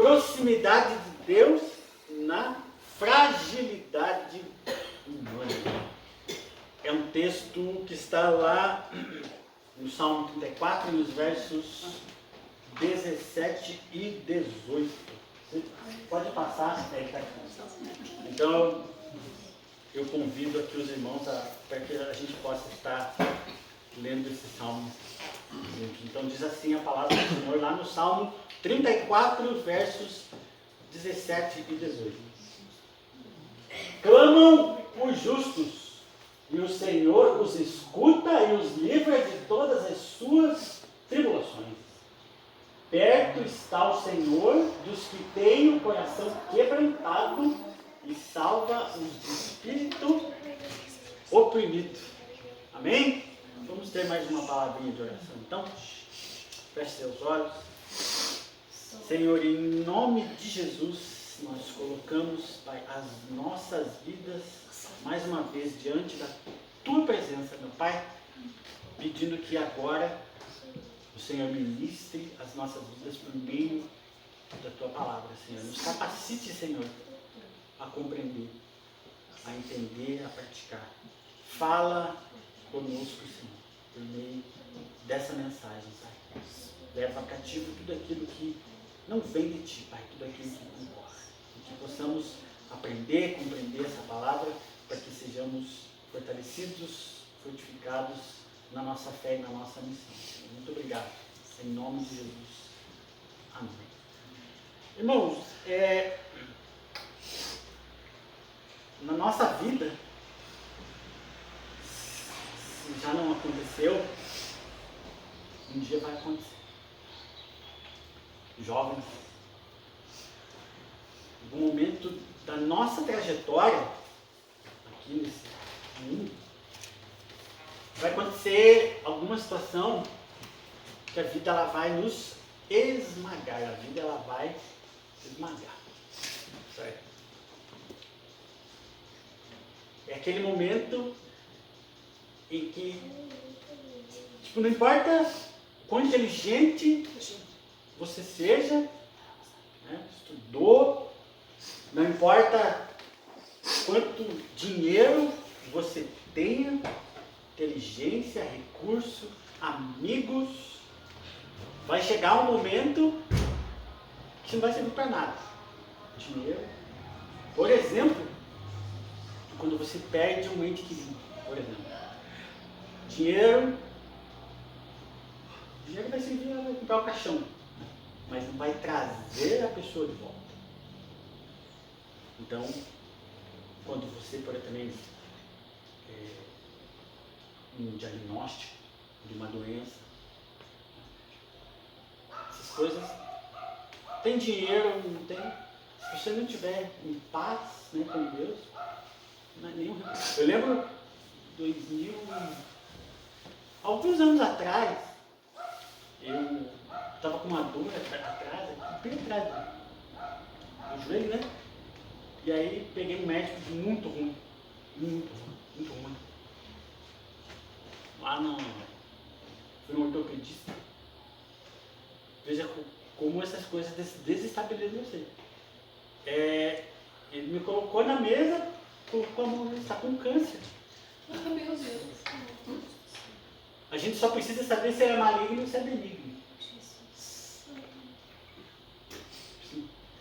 proximidade de Deus na fragilidade humana. É um texto que está lá no Salmo 34, nos versos 17 e 18. Você pode passar? Então, eu convido aqui os irmãos para que a gente possa estar lendo esse salmo. Então, diz assim a palavra do Senhor lá no Salmo 34, versos 17 e 18. Clamam os justos, e o Senhor os escuta e os livra de todas as suas tribulações. Perto está o Senhor dos que têm o coração quebrantado e salva os de espírito oprimido. Amém? Vamos ter mais uma palavrinha de oração. Então, feche seus olhos. Senhor, em nome de Jesus, nós colocamos, Pai, as nossas vidas mais uma vez diante da Tua presença, meu Pai, pedindo que agora o Senhor ministre as nossas vidas por meio da Tua palavra, Senhor. Nos capacite, Senhor, a compreender, a entender, a praticar. Fala conosco, Senhor, por meio dessa mensagem, Pai. Leva cativo tudo aquilo que não vem de Ti, Pai, tudo aquilo que concorre. E que possamos aprender, compreender essa palavra, para que sejamos fortalecidos, fortificados na nossa fé e na nossa missão, Senhor. Muito obrigado. Em nome de Jesus. Amém. Irmãos, na nossa vida, se já não aconteceu, um dia vai acontecer. Jovens, em algum momento da nossa trajetória aqui nesse mundo, vai acontecer alguma situação que a vida ela vai nos esmagar. A vida ela vai esmagar. Certo? É aquele momento em que, tipo, não importa quão inteligente você seja, né, estudou, não importa quanto dinheiro você tenha, inteligência, recurso, amigos, vai chegar um momento que não vai servir para nada. Dinheiro, por exemplo, quando você perde um ente querido, por exemplo. Dinheiro vai servir para comprar o caixão, mas não vai trazer a pessoa de volta. Então, quando você, por exemplo, um diagnóstico de uma doença, essas coisas, tem dinheiro, não tem, se você não tiver em paz, né, com Deus, não é nenhum recurso. Eu lembro, alguns anos atrás, eu estava com uma dor atrás, bem atrás do joelho, né? E aí peguei um médico muito ruim. Lá não, fui um ortopedista. Veja como essas coisas desestabilizam você. Ele me colocou na mesa, colocou a mão, ele está com câncer. Meu Deus. A gente só precisa saber se é maligno ou se é benigno.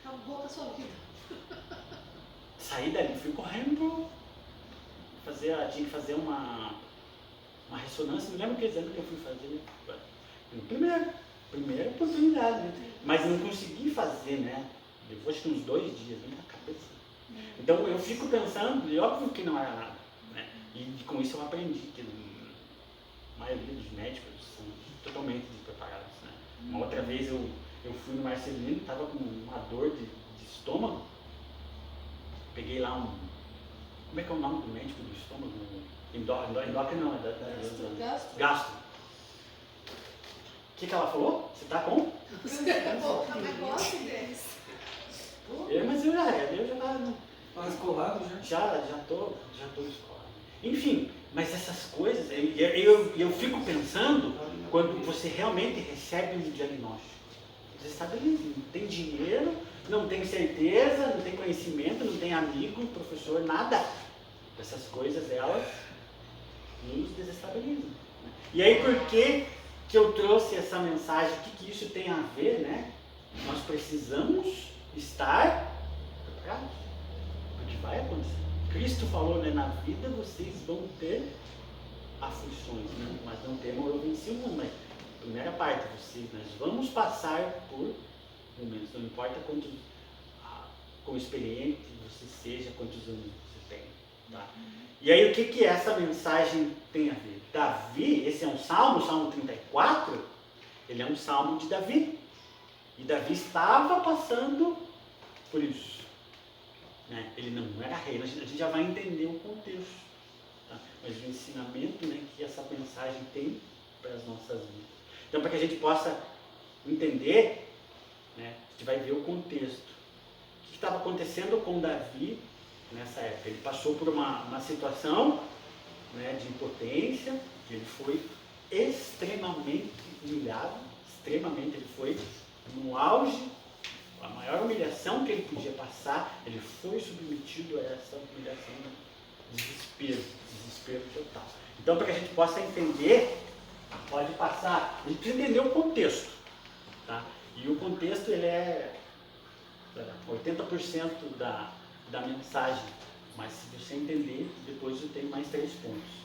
Acabou com a sua vida. Saí dali, fui correndo, tinha que fazer uma ressonância, não lembro que exame que eu fui fazer. Primeira oportunidade, né? Mas não consegui fazer, né? Depois de uns 2 dias, na minha cabeça. Então eu fico pensando, e óbvio que não era nada, né? E com isso eu aprendi que a maioria dos médicos são totalmente despreparados, né? Uma outra vez eu fui no Marcelino, estava com uma dor de estômago, peguei lá como é que é o nome do médico do estômago? Endócrino não, gastro. O que ela falou? Você está com? Um negócio deles. Mas eu já estava mais colado já? Já estou escolado. Enfim, mas essas coisas, eu fico pensando quando você realmente recebe um diagnóstico. Desestabiliza. Não tem dinheiro, não tem certeza, não tem conhecimento, não tem amigo, professor, nada. Essas coisas, elas nos desestabilizam. E aí, por que eu trouxe essa mensagem? O que isso tem a ver, né? Nós precisamos estar preparados, porque vai acontecer. Cristo falou, né? Na vida vocês vão ter aflições, né? Mas não temam, eu venci o mundo. Mas, primeira parte, nós vamos passar por momentos, não importa quão experiente você seja, quantos anos você tem. Tá? E aí, o que essa mensagem tem a ver? Davi, esse é um salmo, o Salmo 34, ele é um salmo de Davi. E Davi estava passando por isso. Né? Ele não era rei, a gente já vai entender o contexto. Tá? Mas o ensinamento, né, que essa mensagem tem para as nossas vidas. Então, para que a gente possa entender, né, a gente vai ver o contexto. O que estava acontecendo com Davi nessa época? Ele passou por uma situação, né, de impotência, ele foi extremamente humilhado, ele foi no auge, a maior humilhação que ele podia passar, ele foi submetido a essa humilhação, desespero total. Então, para que a gente possa entender, pode passar, a gente precisa entender o contexto, tá? E o contexto, ele é 80% da mensagem, mas se você entender, depois eu tenho mais 3 pontos.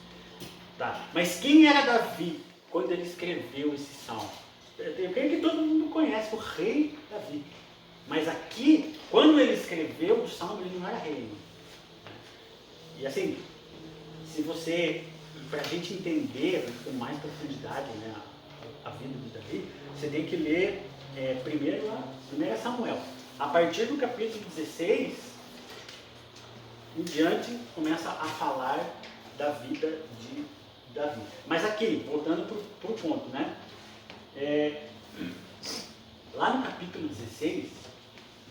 Tá? Mas quem era Davi quando ele escreveu esse salmo? Eu creio que todo mundo conhece o rei Davi. Mas aqui, quando ele escreveu o salmo, ele não era rei. E assim, se você, para a gente entender com mais profundidade, né, a vida de Davi, você tem que ler primeiro Samuel. A partir do capítulo 16, em diante, começa a falar da vida de Davi. Mas aqui, voltando para o ponto, né? Lá no capítulo 16,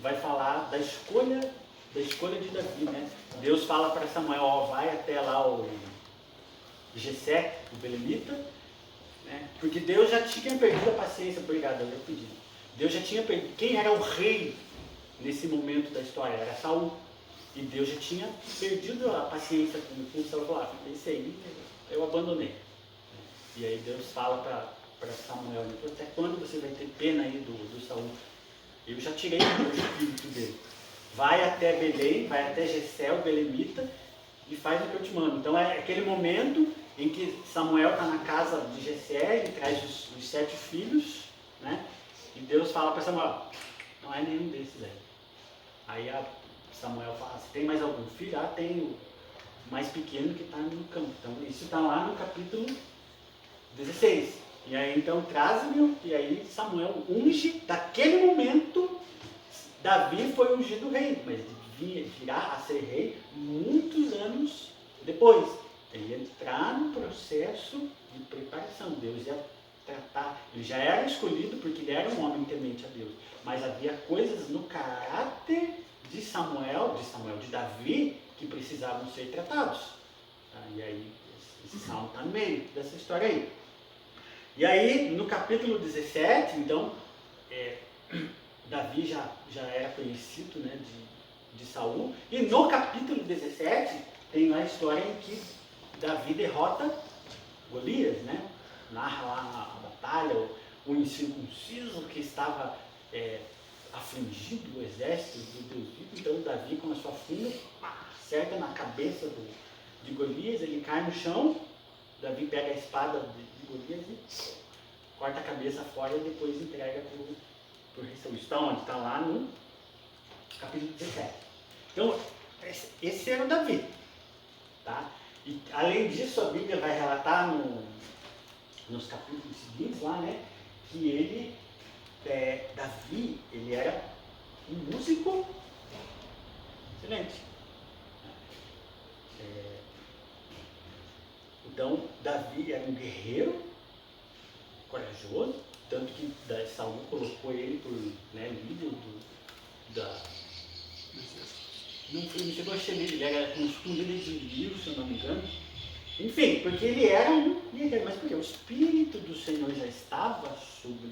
vai falar da escolha de Davi, né? Deus fala para Samuel, ó, vai até lá o Jessé, o belemita, né? Porque Deus já tinha perdido a paciência, obrigado, eu pedi. Deus já tinha perdido. Quem era o rei nesse momento da história? Era Saul. E Deus já tinha perdido a paciência com Saul. Falou, esse aí eu abandonei. E aí Deus fala para Samuel, até quando você vai ter pena aí do Saul? Eu já tirei o espírito dele. Vai até Belém, vai até Jessé, o belemita, e faz o que eu te mando. Então é aquele momento em que Samuel está na casa de Jessé, ele traz os 7 filhos, né? E Deus fala para Samuel, não é nenhum desses aí. Aí Samuel fala, se tem mais algum filho? Tem o mais pequeno que está no campo. Então isso está lá no capítulo 16. E aí então traz-me, e aí Samuel unge, daquele momento, Davi foi ungido rei, mas virá a ser rei muitos anos depois. Ele ia entrar no processo de preparação. Deus ia tratar, ele já era escolhido porque ele era um homem temente a Deus, mas havia coisas no caráter de Davi, que precisavam ser tratados. E aí, esse salmo está no meio dessa história aí. E aí, no capítulo 17, então, Davi já era conhecido, né, de Saul. E no capítulo 17, tem a história em que Davi derrota Golias, né? Narra lá a batalha, o incircunciso que estava afligido, o exército do Deus vivo. Então Davi, com a sua funda, acerta na cabeça de Golias, ele cai no chão. Davi pega a espada de Golias e corta a cabeça fora e depois entrega para o rei Saul. Está onde? Está lá no capítulo 17. Então, esse era o Davi. Tá? E além disso, a Bíblia vai relatar nos capítulos seguintes lá, né, que ele, Davi, ele era um músico excelente. Então, Davi era um guerreiro corajoso, tanto que Saul colocou ele por, né, líder não chegou a ser líder, ele era um líder de livro, se eu não me engano. Enfim, porque ele era um guerreiro, mas porque o Espírito do Senhor já estava sobre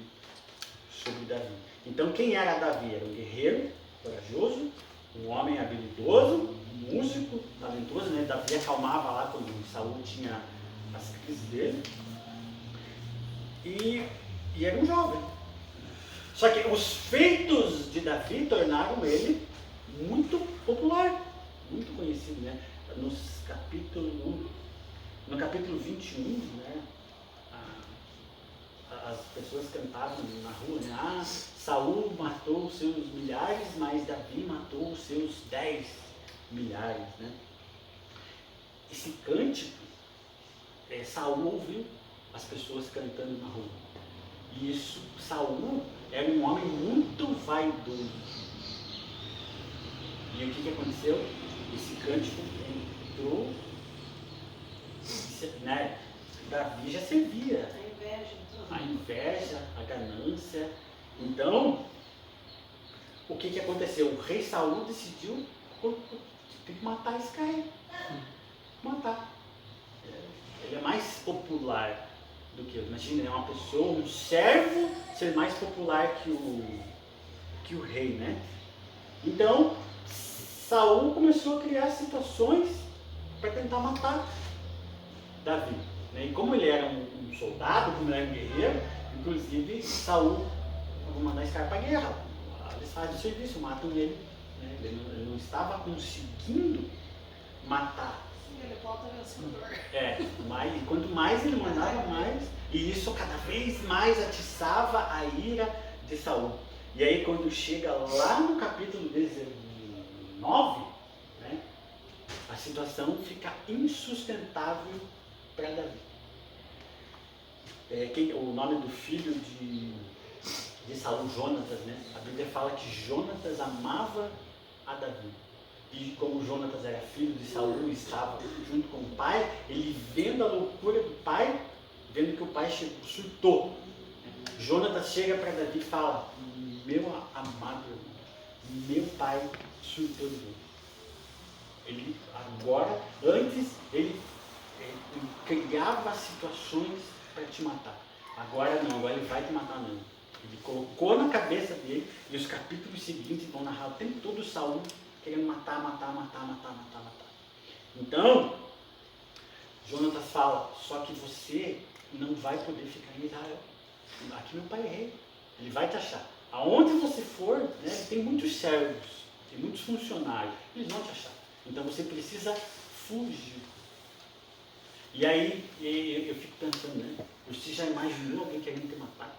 sobre Davi. Então, quem era Davi? Era um guerreiro corajoso, um homem habilidoso, músico, talentoso, né? Davi acalmava lá quando Saul tinha as crises dele. E era um jovem. Só que os feitos de Davi tornaram ele muito popular, muito conhecido, né? No capítulo 21, né? As pessoas cantavam na rua, né? Ah, Saul matou os seus milhares, mas Davi matou os seus 10 milhares, né? Esse cântico, Saul ouviu as pessoas cantando na rua. E isso, Saul era um homem muito vaidoso. E o que aconteceu? Esse cântico entrou, né? Davi já servia. A inveja, a ganância. Então, o que aconteceu? O rei Saul decidiu tem que matar esse cara. Matar. Ele é mais popular do que eu. Imagina, é uma pessoa, um servo, ser mais popular que o rei, né? Então, Saul começou a criar situações para tentar matar Davi. Né? E como ele era um soldado, como ele era um guerreiro, inclusive Saul, vou mandar esse cara para a guerra. Eles fazem o serviço, matam ele. Né? Ele não estava conseguindo matar. Ele volta vencedor. Mas quanto mais ele mandava, mais, e isso cada vez mais atiçava a ira de Saul. E aí quando chega lá no capítulo 19, né, a situação fica insustentável para Davi. O nome do filho de Saul, Jonatas, né? A Bíblia fala que Jonatas amava a Davi. E como Jonatas era filho de Saul e estava junto com o pai, ele vendo a loucura do pai, vendo que o pai surtou. Jonatas chega para Davi e fala: meu amado, meu pai surtou de novo. Ele agora, antes ele criava situações para te matar. Agora não, agora ele vai te matar não. Ele colocou na cabeça dele, e os capítulos seguintes vão narrar o tempo todo Saul querendo matar. Então, Jonatas fala: só que você não vai poder ficar em Israel. Aqui meu pai é rei, ele vai te achar. Aonde você for, né, tem muitos servos, tem muitos funcionários, eles vão te achar. Então você precisa fugir. E aí eu fico pensando, né? Você já imaginou alguém querendo te matar?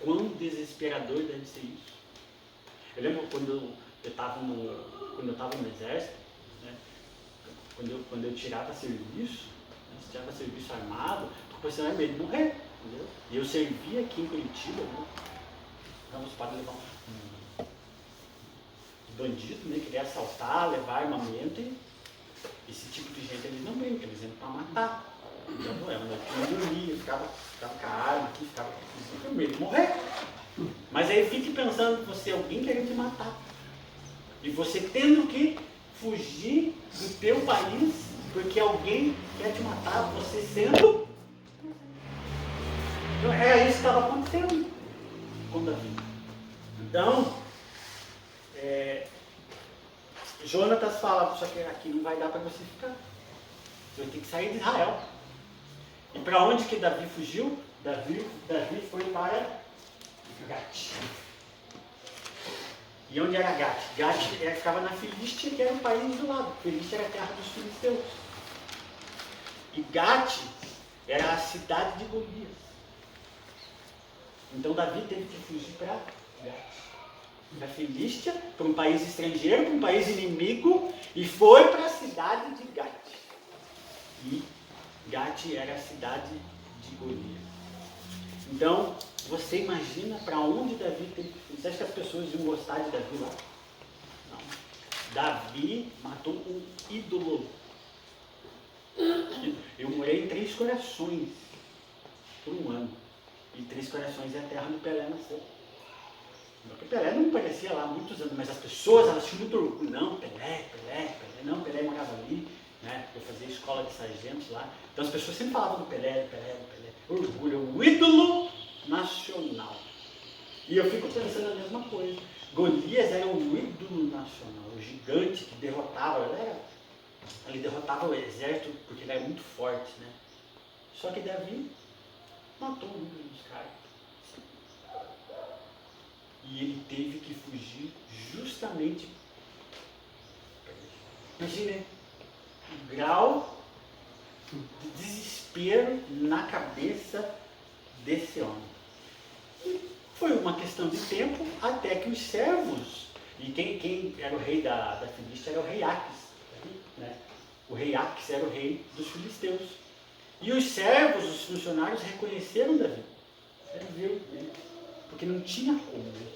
Quão desesperador deve ser isso? Eu lembro quando eu estava no exército, né? quando eu tirava serviço, né? Se tirava serviço armado, porque você não é medo de morrer, entendeu? E eu servia aqui em Curitiba, né? Então você pode levar um bandido, né? Queria assaltar, levar armamento, e esse tipo de gente eles não brincam, eles entram para matar. Então eu não dormia, eu ficava com a arma aqui, ficava com medo de morrer. Mas aí fique pensando, você, alguém querendo te matar. E você tendo que fugir do teu país, porque alguém quer te matar, você sendo. Então é isso que estava acontecendo com Davi. Então, Jonatas fala: só que aqui não vai dar para você ficar. Você vai ter que sair de Israel. E para onde que Davi fugiu? Davi foi para Gate. E onde era Gate? Gate ficava na Filístia, que era um país do lado. Filístia era a terra dos filisteus. E Gate era a cidade de Golias. Então Davi teve que fugir para Gate. Da Filístia, para um país estrangeiro, para um país inimigo, e foi para a cidade de Gate. E Gate era a cidade de Golias. Então, você imagina para onde Davi teve que fugir? Você acha que as pessoas iam gostar de Davi lá? Não. Davi matou um ídolo. Eu morei em 3 Corações por um ano. E 3 Corações é a terra onde Pelé nasceu. Porque Pelé não aparecia lá há muitos anos, mas as pessoas, elas tinham muito orgulho. Não, Pelé, não, Pelé morava ali, né? Eu fazia escola de sargentos lá. Então as pessoas sempre falavam do Pelé. Orgulho, o ídolo E eu fico pensando a mesma coisa. Golias era o ídolo nacional, o gigante que derrotava, ele derrotava o exército porque ele era muito forte, né? Só que Davi matou um dos caras. E ele teve que fugir justamente. Imagine o grau de desespero na cabeça desse homem. E foi uma questão de tempo até que os servos, e quem era o rei da Filístia era o rei Aques, né? O rei Aques era o rei dos filisteus. E os servos, os funcionários, reconheceram Davi. Ele viu, né? Porque não tinha como, né?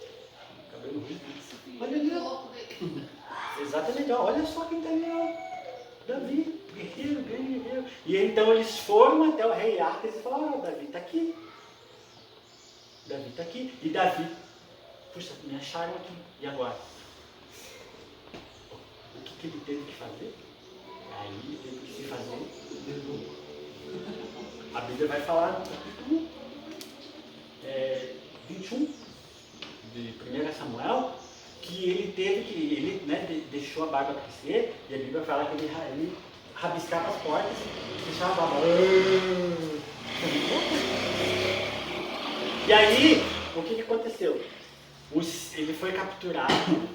Cabelo ruivo. Olha ali, ó. Exatamente, ó. Olha só quem está ali, ó. Davi, guerreiro, grande guerreiro. E então eles foram até o rei Aques e falaram: ó, Davi está aqui. Davi está aqui. E Davi, puxa, me acharam aqui. E agora? O que ele teve que fazer? Aí ele teve que se fazer. A Bíblia vai falar no capítulo 21 de 1 Samuel, que ele né, deixou a barba crescer, e a Bíblia fala que ele rabiscava as portas e deixava a barba. E aí, o que aconteceu? Ele foi capturado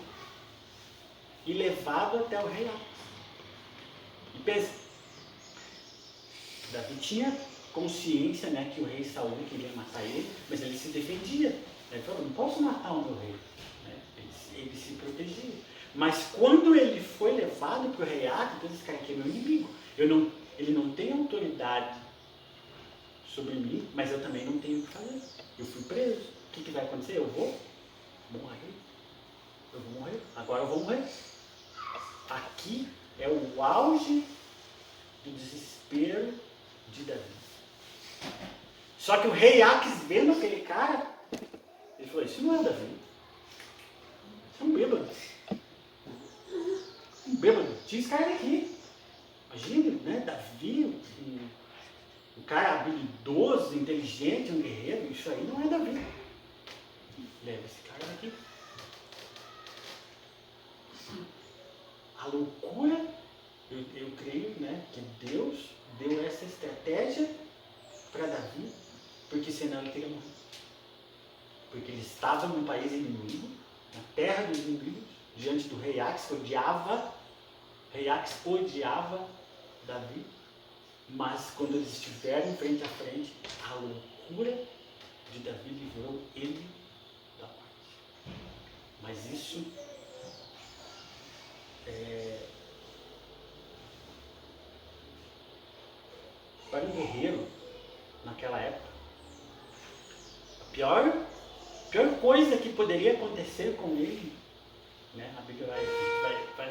e levado até o rei Aques. E pensa, Davi tinha consciência, né, que o rei Saul queria matar ele, mas ele se defendia. Ele falou: não posso matar o meu rei. Né? Ele se protegia. Mas quando ele foi levado para o rei Aques, então esse cara aqui é meu inimigo. Ele não tem autoridade sobre mim, mas eu também não tenho o que fazer. Eu fui preso. O que vai acontecer? Eu vou morrer. Eu vou morrer. Agora eu vou morrer. Aqui é o auge do desespero de Davi. Só que o rei Aques, vendo aquele cara, ele falou: isso não é Davi. Isso é um bêbado. Um bêbado. Tinha esse cara aqui. Imagina, né? Davi, um cara habilidoso, inteligente, um guerreiro. Isso aí não é Davi. Leva esse cara daqui. A loucura, eu creio, né, que Deus deu essa estratégia para Davi, porque senão ele teria morrido. Porque ele estava num país inimigo, na terra dos inimigos, diante do rei Aques, que odiava. Rei Aques odiava Davi, mas quando eles estiveram frente a frente, a loucura de Davi livrou ele da morte. Mas isso para um guerreiro naquela época, a pior coisa que poderia acontecer com ele, né, a Bíblia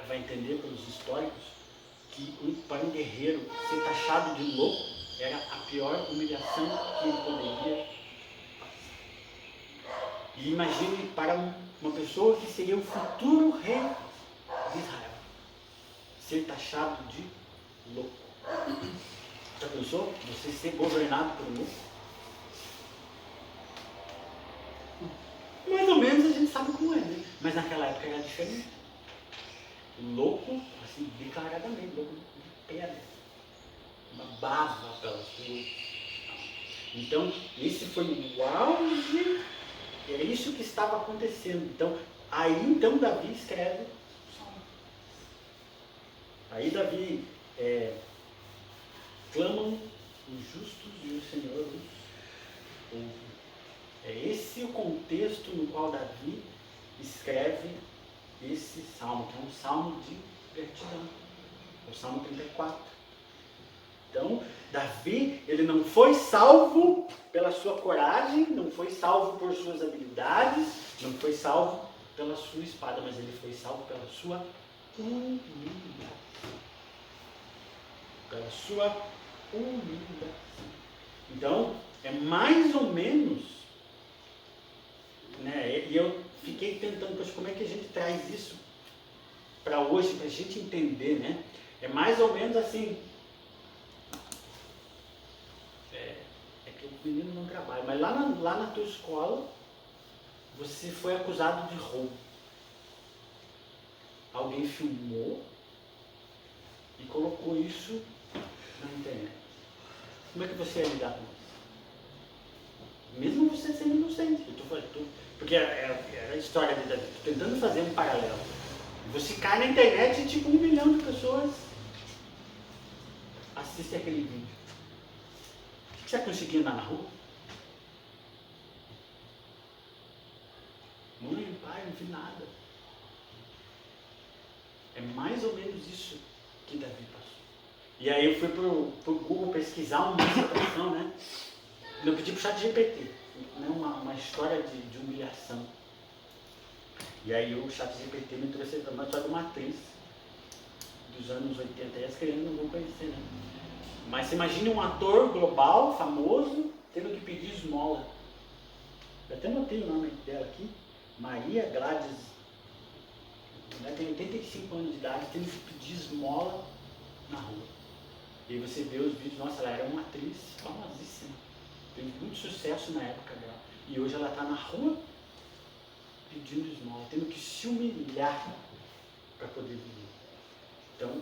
vai entender pelos históricos que para um guerreiro ser taxado de louco era a pior humilhação que ele poderia passar. E imagine para uma pessoa que seria o futuro rei de Israel ser taxado de louco. Já pensou? Você ser governado por um louco? Mais ou menos a gente sabe como é, né? Mas naquela época era diferente. Louco, assim, declaradamente, louco de pedra. Uma bava pelas ruas. Então, esse foi o auge, era isso que estava acontecendo. Então, Davi escreve o Salmo. Aí Davi clamam os justos e o Senhor os ouve. É esse o contexto no qual Davi escreve esse salmo, que é um salmo de gratidão. É o Salmo 34. Então, Davi, ele não foi salvo pela sua coragem, não foi salvo por suas habilidades, não foi salvo pela sua espada, mas ele foi salvo pela sua humildade. Pela sua humildade. Então, é mais ou menos, né, e eu fiquei tentando, poxa, como é que a gente traz isso para hoje, para a gente entender, né? É mais ou menos assim, é que o menino não trabalha, mas lá na tua escola, você foi acusado de roubo. Alguém filmou e colocou isso na internet. Como é que você ia lidar com isso? Mesmo você sendo inocente. Porque é a história de Davi. Estou tentando fazer um paralelo. Você cai na internet e tipo 1 milhão de pessoas assistem aquele vídeo. O que você vai conseguir andar na rua? Mãe, pai, não vi nada. É mais ou menos isso que Davi passou. E aí eu fui pro Google pesquisar uma situação, né? Eu pedi pro ChatGPT, né? uma história de humilhação. E aí o ChatGPT me trouxe uma história de uma atriz dos anos 80. E as crianças não vão conhecer, né? Mas você imagine um ator global, famoso, tendo que pedir esmola. Eu até notei o nome dela aqui. Maria Gladys. Ela tem 85 anos de idade, tendo que pedir esmola na rua. E aí você vê os vídeos, nossa, ela era uma atriz famosíssima. Teve muito sucesso na época dela. E hoje ela está na rua pedindo esmola, tendo que se humilhar para poder viver. Então,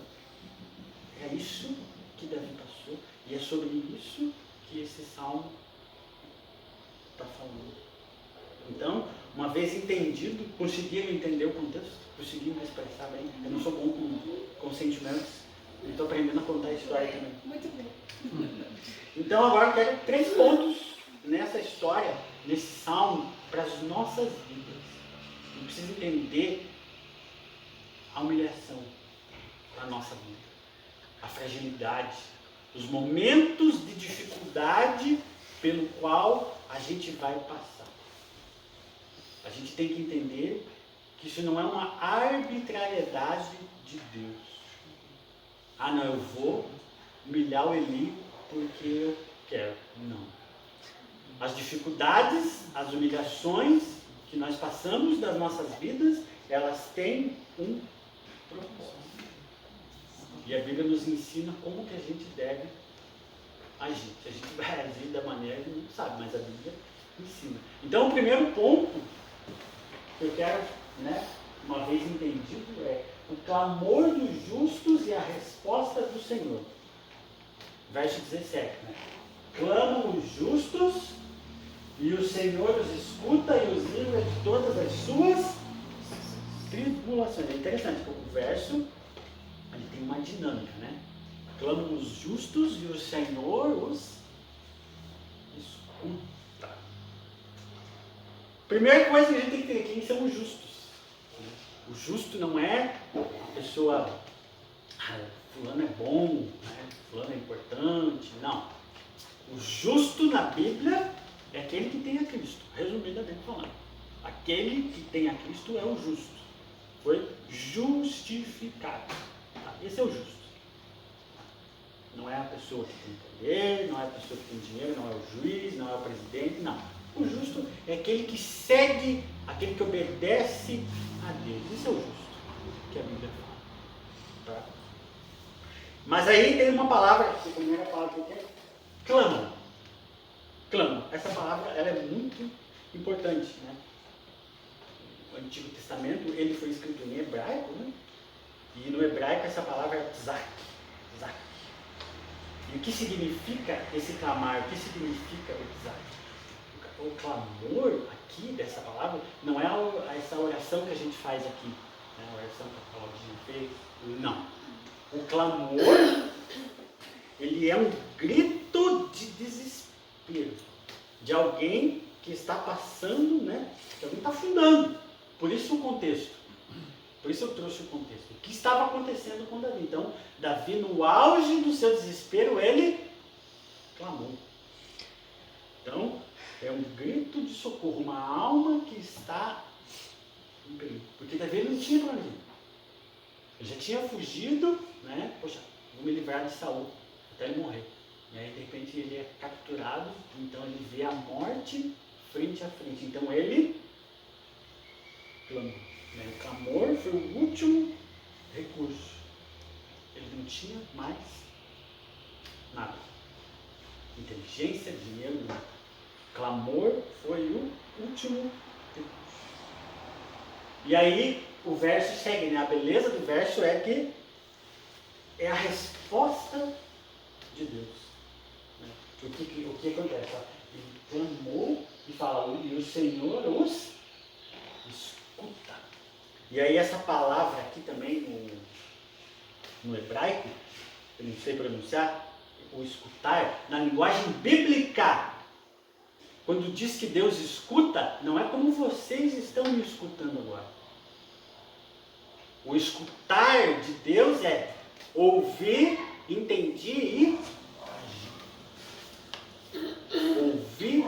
é isso que Davi passou. E é sobre isso que esse salmo está falando. Então, uma vez entendido, conseguiram entender o contexto? Conseguiram expressar bem? Eu não sou bom com sentimentos. Estou aprendendo a contar a história também. Muito bem. Então agora eu quero 3 pontos nessa história, nesse salmo, para as nossas vidas. A gente precisa entender a humilhação da nossa vida, a fragilidade, os momentos de dificuldade pelo qual a gente vai passar. A gente tem que entender que isso não é uma arbitrariedade de Deus. Ah, não, eu vou humilhar o Eli porque eu quero. Não. As dificuldades, as humilhações que nós passamos das nossas vidas, elas têm um propósito. E a Bíblia nos ensina como que a gente deve agir. Se a gente vai agir da maneira que a gente não sabe, mas a Bíblia ensina. Então, o primeiro ponto que eu quero, uma vez entendido, é o clamor dos justos e a resposta do Senhor. Verso 17, Clamam os justos e o Senhor os escuta e os livra de todas as suas tribulações. É interessante, porque o verso ele tem uma dinâmica, Clamam os justos e o Senhor os escuta. Primeira coisa que a gente tem que entender, quem são os justos? O justo não é a pessoa, fulano é bom, fulano é importante, não. O justo na Bíblia é aquele que tem a Cristo, resumidamente falando. Aquele que tem a Cristo é o justo, foi justificado. Esse é o justo. Não é a pessoa que tem poder, não é a pessoa que tem dinheiro, não é o juiz, não é o presidente, não. O justo é aquele que segue, aquele que obedece a Deus. Isso é o justo que a Bíblia fala. Tá? Mas aí tem uma palavra, a primeira palavra que é clama. Clama. Essa palavra ela é muito importante. O Antigo Testamento ele foi escrito em hebraico, e no hebraico essa palavra é tzak. E o que significa esse clamar? O que significa o tzak? O clamor aqui dessa palavra não é essa oração que a gente faz aqui, a oração que a Claudinha fez, não. O clamor, ele é um grito de desespero de alguém que está passando, que alguém está afundando. Por isso o contexto. Por isso eu trouxe o contexto. O que estava acontecendo com Davi? Então, Davi, no auge do seu desespero, ele clamou. Então, é um grito de socorro, uma alma que está em perigo. Porque Davi não tinha para onde ir. Ele já tinha fugido, Poxa, vou me livrar de Saul, até ele morrer. E aí, de repente, ele é capturado, então ele vê a morte frente a frente. Então, ele clamou. O clamor foi o último recurso. Ele não tinha mais nada. Inteligência, dinheiro, nada. Clamor foi o último recurso. E aí o verso segue, né? A beleza do verso é que é a resposta de Deus. Né? O que acontece? Ó? Ele clamou e fala, e o Senhor os escuta. E aí essa palavra aqui também no hebraico, eu não sei pronunciar, o escutar, na linguagem bíblica, quando diz que Deus escuta, não é como vocês estão me escutando agora. O escutar de Deus é ouvir, entendi e agir. Ouvir,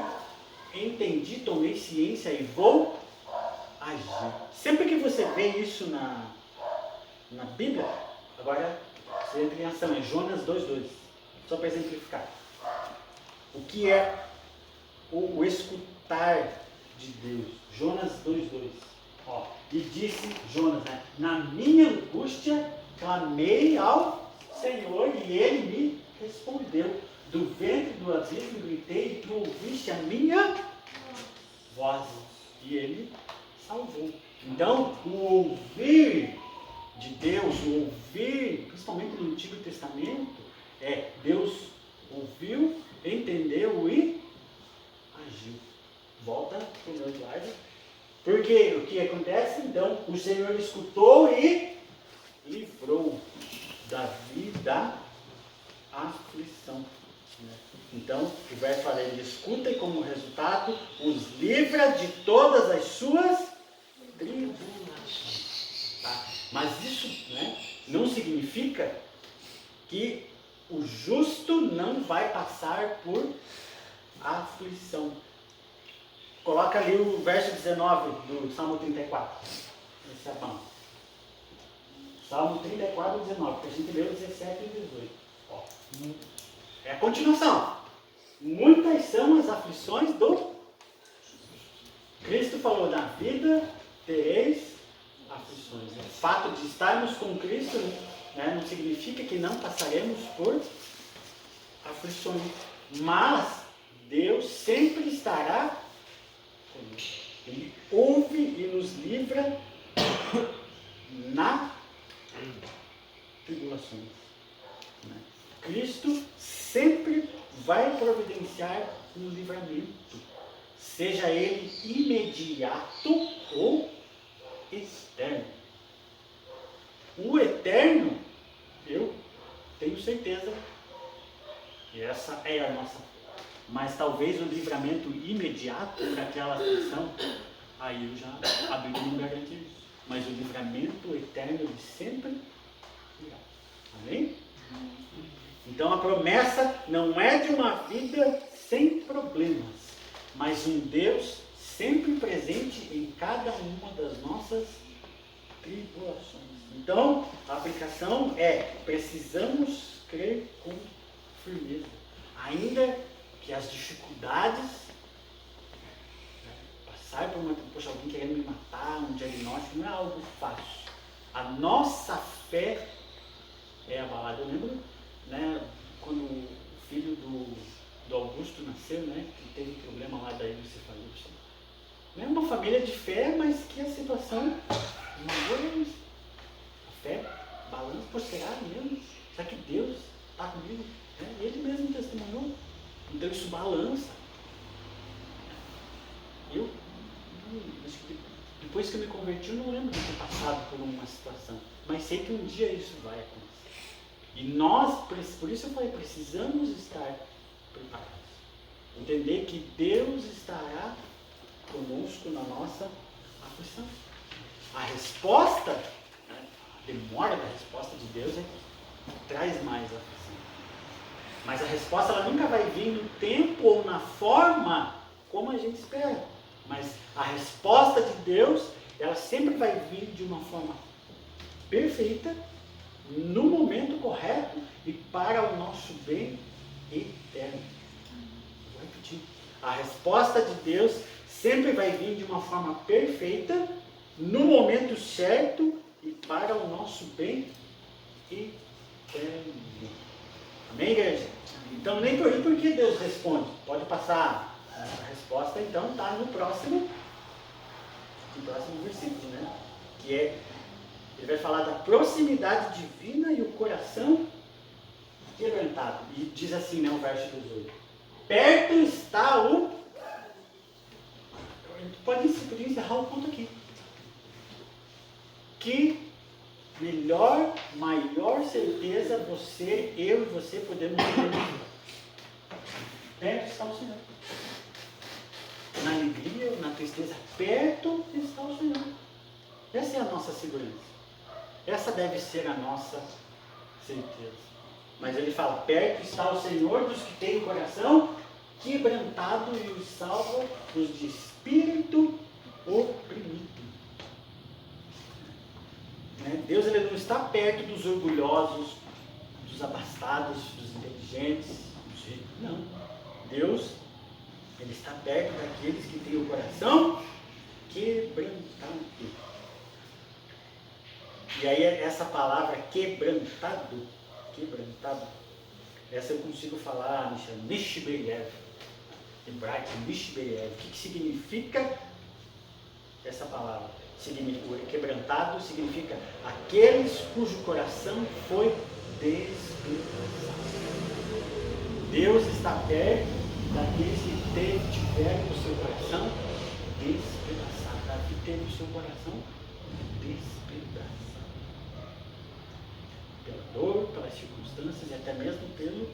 entendi, tomei ciência e vou agir. Sempre que você vê isso na Bíblia, agora você entra em ação, é Jonas 2,2. Só para exemplificar. O que é o escutar de Deus? Jonas 2,2. E disse Jonas, né? Na minha angústia clamei ao Senhor e Ele me respondeu. Do ventre do abismo gritei e tu ouviste a minha voz. E Ele salvou. Então, o ouvir de Deus, o ouvir, principalmente no Antigo Testamento, Deus ouviu, entendeu e agiu. Volta para o meu slide. Porque o que acontece? Então, o Senhor escutou e livrou Davi da aflição. Então, o verso fala, ele escuta e como resultado, os livra de todas as suas tribulações. Tá? Mas isso, né, não significa que o justo não vai passar por aflição. Coloca ali o verso 19 do Salmo 34. Esse é bom. Salmo 34, 19, que a gente leu 17 e 18. É a continuação. Muitas são as aflições do Cristo falou, na vida tereis aflições. O fato de estarmos com Cristo, né, não significa que não passaremos por aflições. Mas Deus sempre estará conosco. Ele ouve e nos livra na tribulações. Né? Cristo sempre vai providenciar um livramento, seja ele imediato ou eterno. O eterno, eu tenho certeza que essa é a nossa fé. Mas talvez o livramento imediato para aquela aflição, aí eu já, a Bíblia não garante isso. Mas o livramento eterno de sempre virá. Amém? Então a promessa não é de uma vida sem problemas, mas um Deus sempre presente em cada uma das nossas tribulações. Então a aplicação é, precisamos crer com firmeza. Ainda que as dificuldades, passar por poxa, alguém querendo me matar, um diagnóstico, não é algo fácil. A nossa fé é abalada. Eu lembro, né, quando o filho do Augusto nasceu, né, que teve problema lá da hidrocefalia. Não é uma família de fé, mas que a situação não. A fé balança, por será mesmo? Será que Deus está comigo? Ele mesmo testemunhou. Então isso balança. Eu, acho que depois que eu me converti, eu não lembro de ter passado por uma situação. Mas sei que um dia isso vai acontecer. E nós, por isso eu falei, precisamos estar preparados. Entender que Deus estará conosco na nossa aflição. A resposta, a demora da resposta de Deus traz mais aflição. Mas a resposta ela nunca vai vir no tempo ou na forma como a gente espera. Mas a resposta de Deus, ela sempre vai vir de uma forma perfeita, no momento correto e para o nosso bem eterno. Vou repetir. A resposta de Deus sempre vai vir de uma forma perfeita, no momento certo e para o nosso bem eterno. Amém, igreja? Então, nem por que Deus responde. Pode passar a resposta, então, está no próximo versículo, né? ele vai falar da proximidade divina e o coração quebrantado. E diz assim, né, o verso 18. Perto está o... Pode encerrar o ponto aqui. Que maior certeza eu e você podemos ter. Perto está o Senhor. Na alegria, na tristeza, perto está o Senhor. Essa é a nossa segurança. Essa deve ser a nossa certeza. Mas ele fala, perto está o Senhor dos que têm o coração quebrantado e os salva os de espírito oprimido. Deus ele não está perto dos orgulhosos, dos abastados, dos inteligentes, dos ricos. Não. Deus, ele está perto daqueles que têm o coração quebrantado. E aí essa palavra quebrantado, essa eu consigo falar, Nishbeyev, hebraico, Nishbeyev. O que significa essa palavra? O quebrantado significa aqueles cujo coração foi despedaçado. Deus está perto daqueles que tiveram o seu coração despedaçado. Davi teve o seu coração despedaçado. Pela dor, pelas circunstâncias e até mesmo pelo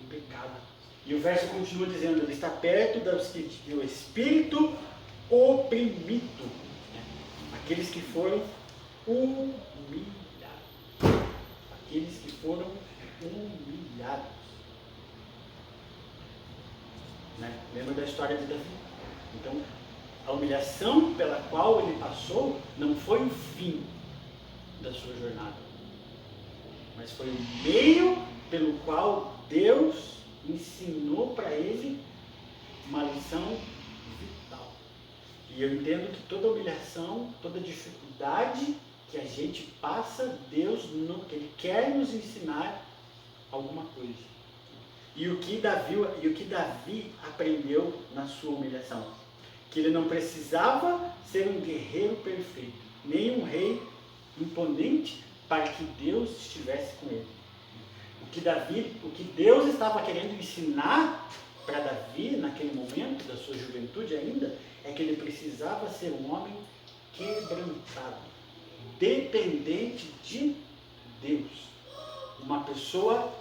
pecado. E o verso continua dizendo, ele está perto dos que o espírito oprimido. Aqueles que foram humilhados. Aqueles que foram humilhados. Lembra da história de Davi? Então, a humilhação pela qual ele passou não foi o fim da sua jornada, mas foi o meio pelo qual Deus ensinou para ele uma lição vital. E eu entendo que toda humilhação, toda dificuldade que a gente passa, Deus não, ele quer nos ensinar alguma coisa. E o que Davi aprendeu na sua humilhação? Que ele não precisava ser um guerreiro perfeito, nem um rei imponente para que Deus estivesse com ele. O que Deus estava querendo ensinar para Davi, naquele momento da sua juventude ainda, é que ele precisava ser um homem quebrantado, dependente de Deus, uma pessoa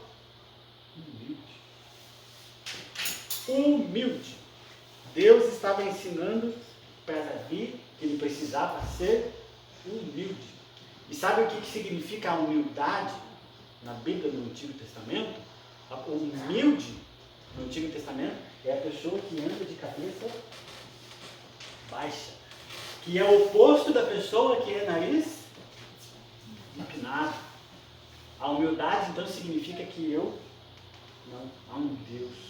humilde. Deus estava ensinando para Davi que ele precisava ser humilde. E sabe o que significa a humildade na Bíblia do Antigo Testamento? O humilde no Antigo Testamento é a pessoa que anda de cabeça baixa, que é o oposto da pessoa que é nariz empinado. A humildade então significa que há um Deus.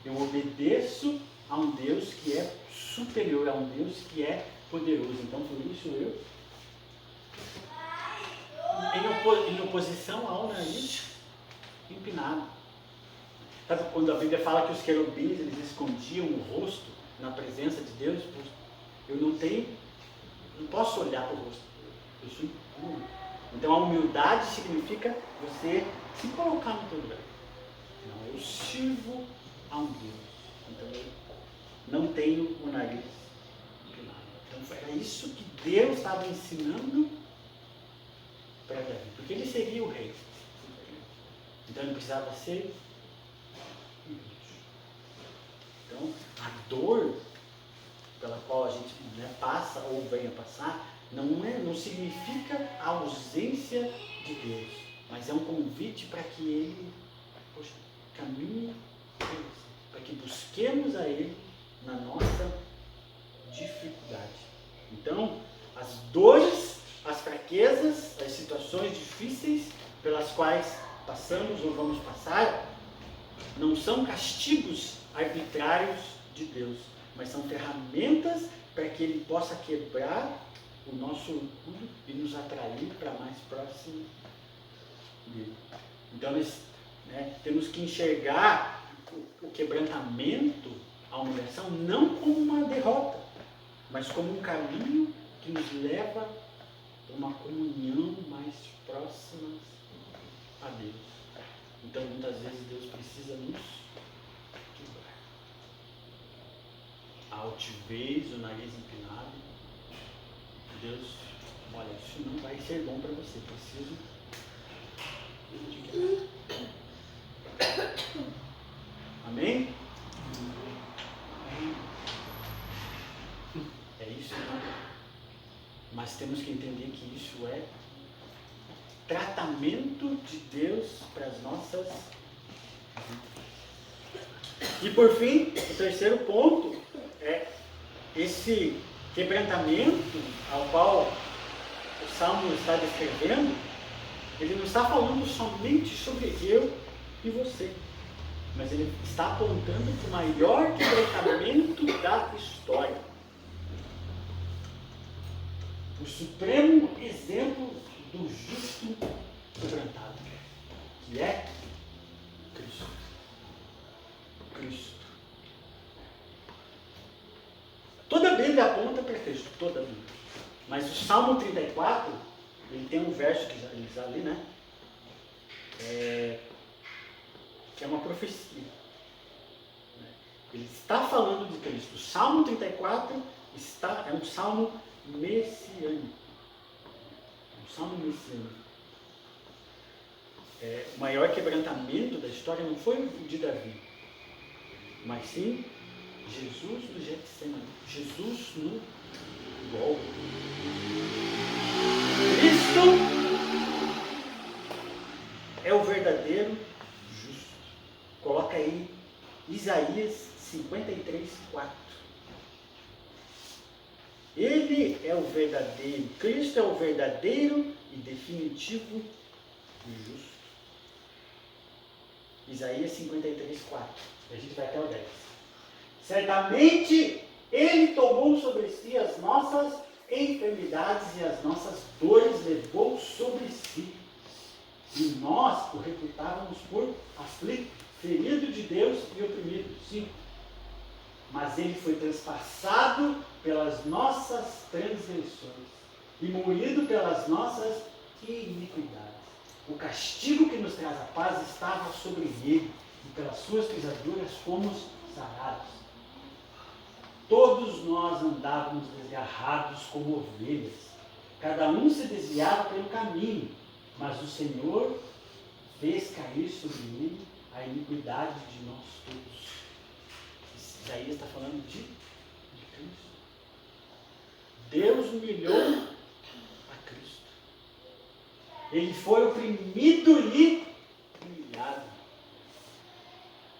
Eu obedeço a um Deus que é superior, a um Deus que é poderoso. Então, por isso eu, em oposição ao nariz empinado. Sabe quando a Bíblia fala que os querubins eles escondiam o rosto na presença de Deus? Eu não posso olhar para o rosto. Eu sou impuro. Então, a humildade significa você se colocar no teu lugar. Não, eu sirvo a um Deus. Então eu não tenho o nariz empinado. Então era isso que Deus estava ensinando para Davi. Porque ele seria o rei. Então ele precisava ser humilde. Então a dor pela qual a gente passa ou venha passar não significa a ausência de Deus. Mas é um convite para que ele caminhe para que busquemos a Ele na nossa dificuldade. Então, as dores, as fraquezas, as situações difíceis pelas quais passamos ou vamos passar, não são castigos arbitrários de Deus, mas são ferramentas para que Ele possa quebrar o nosso orgulho e nos atrair para mais próximo dele. Então, temos que enxergar o quebrantamento, a humilhação, não como uma derrota, mas como um caminho que nos leva para uma comunhão mais próxima a Deus. Então, muitas vezes, Deus precisa nos quebrar. A altivez, o nariz empinado. Deus, olha, isso não vai ser bom para você. Preciso te quebrar. Amém? É isso, né? Mas temos que entender que isso é tratamento de Deus para as nossas vidas. E por fim, o terceiro ponto é esse quebrantamento ao qual o Salmo está descrevendo. Ele não está falando somente sobre eu e você, mas ele está apontando para o maior quebrantamento da história. O supremo exemplo do justo quebrantado, que é Cristo. Cristo. Toda a Bíblia aponta para Cristo, toda a Bíblia. Mas o Salmo 34, ele tem um verso que ele está ali, né? Que é uma profecia. Ele está falando de Cristo. O Salmo 34 é um salmo messiânico. Um salmo messiânico. O maior quebrantamento da história não foi o de Davi, mas sim Jesus no Getsemane. Jesus no golpe. Cristo é o verdadeiro justo. Coloca aí Isaías 53, 4. Ele é o verdadeiro, Cristo é o verdadeiro e definitivo e justo. Isaías 53, 4. A gente vai até o 10. Certamente Ele tomou sobre si as nossas enfermidades e as nossas dores levou sobre si. E nós o reputávamos por aflito, ferido de Deus e oprimido. 5. Mas Ele foi transpassado pelas nossas transgressões e moído pelas nossas iniquidades. O castigo que nos traz a paz estava sobre Ele, e pelas suas pisaduras fomos sarados. Todos nós andávamos desgarrados como ovelhas, cada um se desviava pelo caminho, mas o Senhor fez cair sobre ele a iniquidade de nós todos. Isaías está falando de Cristo. Deus humilhou a Cristo. Ele foi oprimido e humilhado,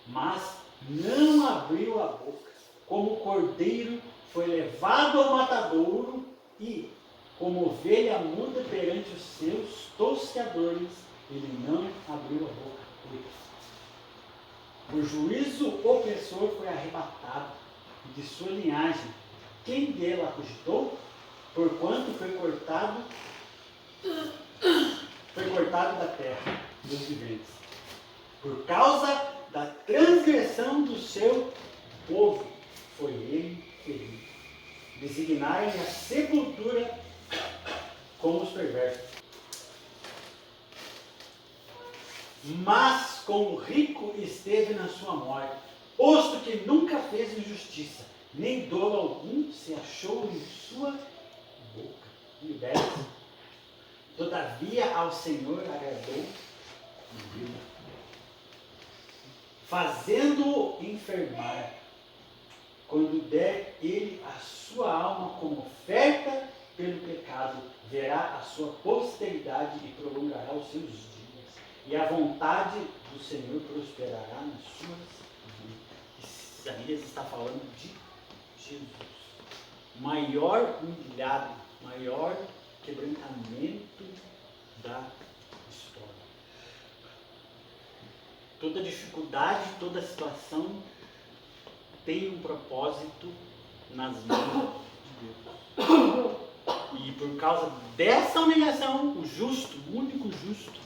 mas não abriu a boca. Como cordeiro foi levado ao matadouro e, como ovelha muda perante os seus tosqueadores, ele não abriu a boca. Por juízo opressor foi arrebatado, e de sua linhagem, quem dele acuditou? Porquanto foi cortado da terra dos viventes, por causa da transgressão do seu povo, foi ele ferido. Designaram-lhe a sepultura como os perversos. Mas como rico esteve na sua morte, posto que nunca fez injustiça, nem dolo algum se achou em sua boca. E o 10. Todavia ao Senhor agradou a vida, fazendo-o enfermar, quando der ele a sua alma como oferta pelo pecado, verá a sua posteridade e prolongará os seus dias, e a vontade do Senhor prosperará nas suas vidas. Isaías está falando de Jesus, maior humilhado, maior quebrantamento da história. Toda dificuldade, toda situação tem um propósito nas mãos de Deus. E por causa dessa humilhação, o justo, o único justo,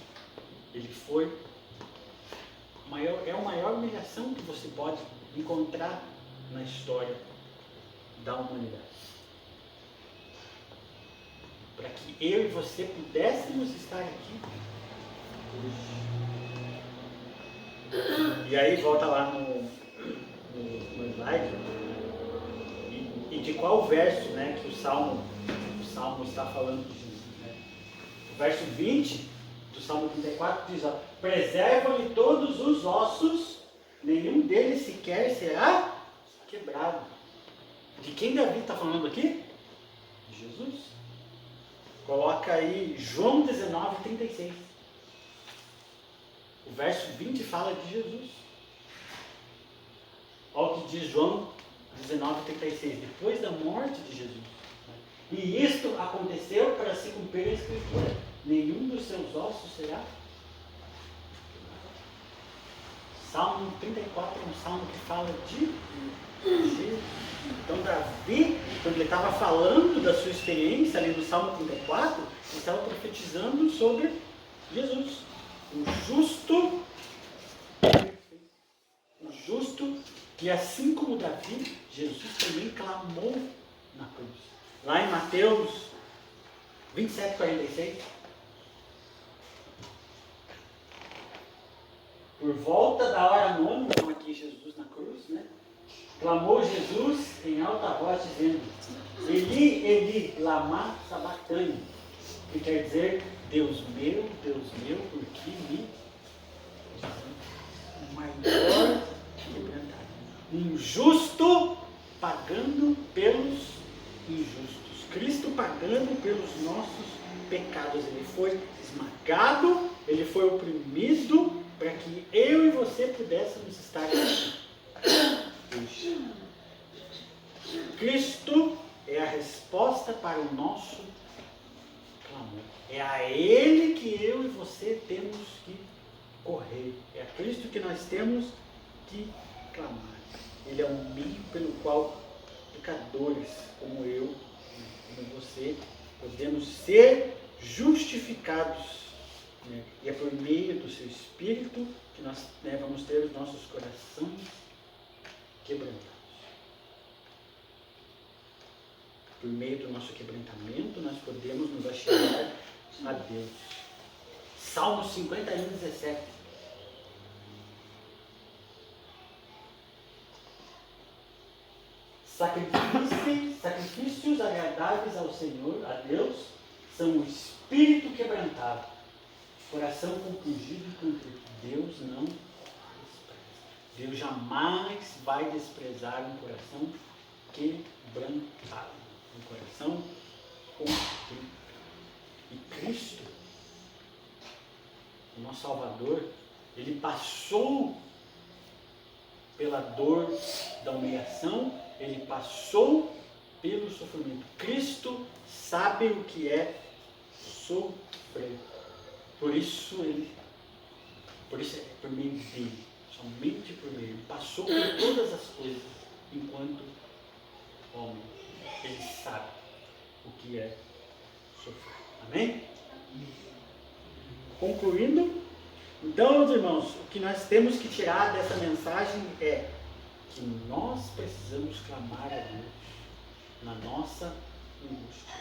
ele foi é a maior humilhação que você pode encontrar na história da humanidade. para que eu e você pudéssemos estar aqui hoje. E aí volta lá no slide, e de qual verso, né, que o Salmo está falando de Jesus, né? O verso 20 do Salmo 34 diz, ó, preservam-lhe todos os ossos, nenhum deles sequer será quebrado. De quem Davi está falando aqui? De Jesus. Coloca aí João 19:36. O verso 20 fala de Jesus. Olha o que diz João 19:36. Depois da morte de Jesus. E isto aconteceu para se cumprir a Escritura. Nenhum dos seus ossos será. Salmo 34 é um salmo que fala de Jesus. Então Davi, quando ele estava falando da sua experiência ali no Salmo 34, ele estava profetizando sobre Jesus. O justo, que assim como Davi, Jesus também clamou na cruz. Lá em Mateus 27:46, por volta da hora nona, então aqui Jesus na cruz, né? Clamou Jesus em alta voz, dizendo, Eli, Eli, lama sabachthani, que quer dizer, Deus meu, por que me o maior quebrantamento. Um justo pagando pelos injustos. Cristo pagando pelos nossos pecados. Ele foi esmagado, ele foi oprimido, para que eu e você pudéssemos estar aqui hoje. Cristo é a resposta para o nosso clamor. É a Ele que eu e você temos que correr. É a Cristo que nós temos que clamar. Ele é o meio pelo qual pecadores como eu, como você, podemos ser justificados. Né? E é por meio do seu Espírito que nós vamos ter os nossos corações quebrantados. Por meio do nosso quebrantamento, nós podemos nos achegar a Deus. Salmo 51:17. Sacrifícios agradáveis ao Senhor, a Deus, são o espírito quebrantado, coração compungido e contrito. Deus não despreza. Deus jamais vai desprezar um coração quebrantado, um coração contrito. E Cristo, o nosso Salvador, ele passou pela dor da humilhação, ele passou pelo sofrimento. Cristo sabe o que é sofrer. Por isso é por meio dele, somente por meio. Ele passou por todas as coisas enquanto homem. Ele sabe o que é sofrer. Amém? Concluindo, então, meus irmãos, o que nós temos que tirar dessa mensagem é que nós precisamos clamar a Deus na nossa angústia.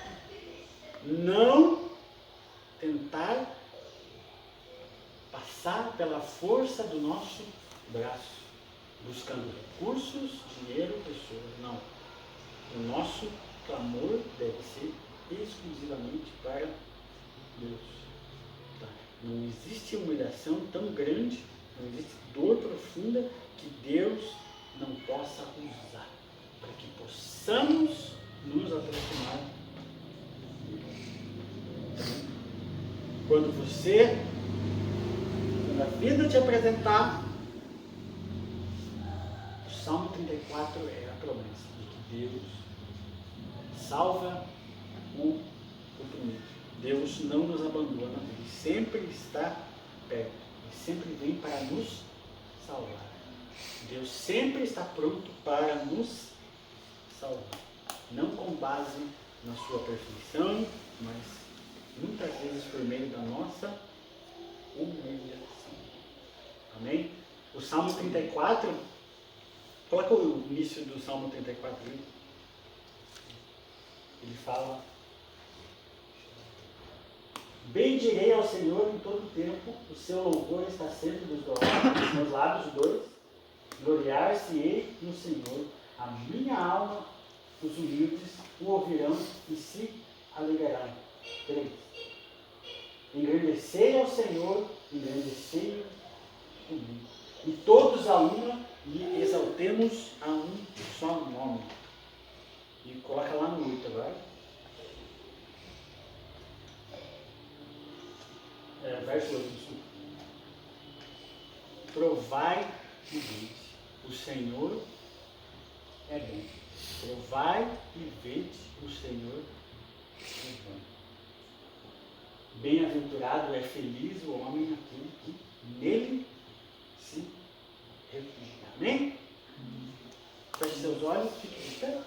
Não tentar passar pela força do nosso braço, buscando recursos, dinheiro, pessoas. Não. O nosso clamor deve ser exclusivamente para Deus. Tá? Não existe humilhação tão grande, não existe dor profunda que Deus não possa usar para que possamos nos aproximar dele. Quando a vida te apresentar, o Salmo 34 é a promessa de que Deus salva o oprimido. Deus não nos abandona, Ele sempre está perto, Ele sempre vem para nos salvar. Deus sempre está pronto para nos salvar. Não com base na sua perfeição, mas muitas vezes por meio da nossa humilhação. Amém? O Salmo 34, coloca o início do Salmo 34 ali. Ele fala, Bendirei ao Senhor em todo o tempo, o seu louvor está sempre dos meus lábios. 2. Gloriar-se-ei no Senhor, a minha alma, os humildes o ouvirão e se alegrarão. 3. Engrandecei ao Senhor, engrandecei-o comigo. E todos a uma lhe exaltemos a um só nome. E coloca lá no 8 agora. Verso 8, desculpa. Provai e vede, o Senhor é bom. Provai e vede, o Senhor é bom. Bem-aventurado é feliz o homem aquele que nele se refugia. Amém? Feche seus olhos, fique de pé.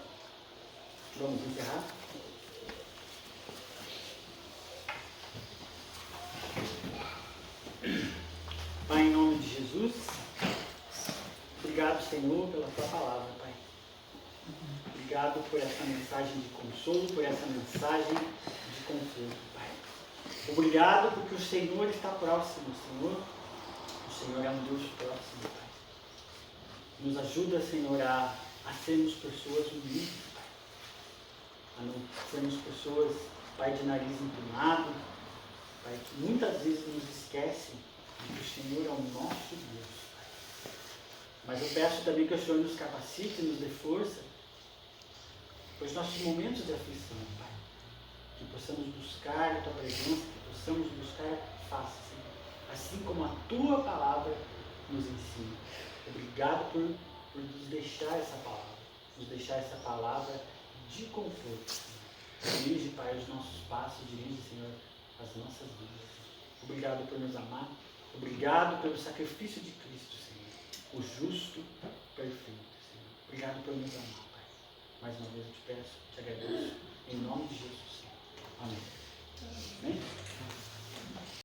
Vamos encerrar. Pai, em nome de Jesus, obrigado, Senhor, pela tua palavra, Pai. Obrigado por essa mensagem de consolo, por essa mensagem de conforto, Pai. Obrigado porque o Senhor está próximo, Senhor. O Senhor é um Deus próximo, Pai. Nos ajuda, Senhor, a sermos pessoas humildes, Pai. A não sermos pessoas, Pai, de nariz empinado, Pai, que muitas vezes nos esquecem de que o Senhor é o nosso Deus, Pai. Mas eu peço também que o Senhor nos capacite, nos dê força para os nossos momentos de aflição, Pai. Que possamos buscar a Tua presença, que possamos buscar a Tua face, Senhor. Assim como a Tua palavra nos ensina. Obrigado por nos deixar essa palavra. Nos deixar essa palavra de conforto, Senhor. Dirige, Pai, os nossos passos, dirige, Senhor, as nossas vidas. Obrigado por nos amar. Obrigado pelo sacrifício de Cristo, Senhor. O justo, perfeito, Senhor. Obrigado por nos amar, Pai. Mais uma vez eu te peço, te agradeço. Em nome de Jesus, Senhor. Amém. Amém?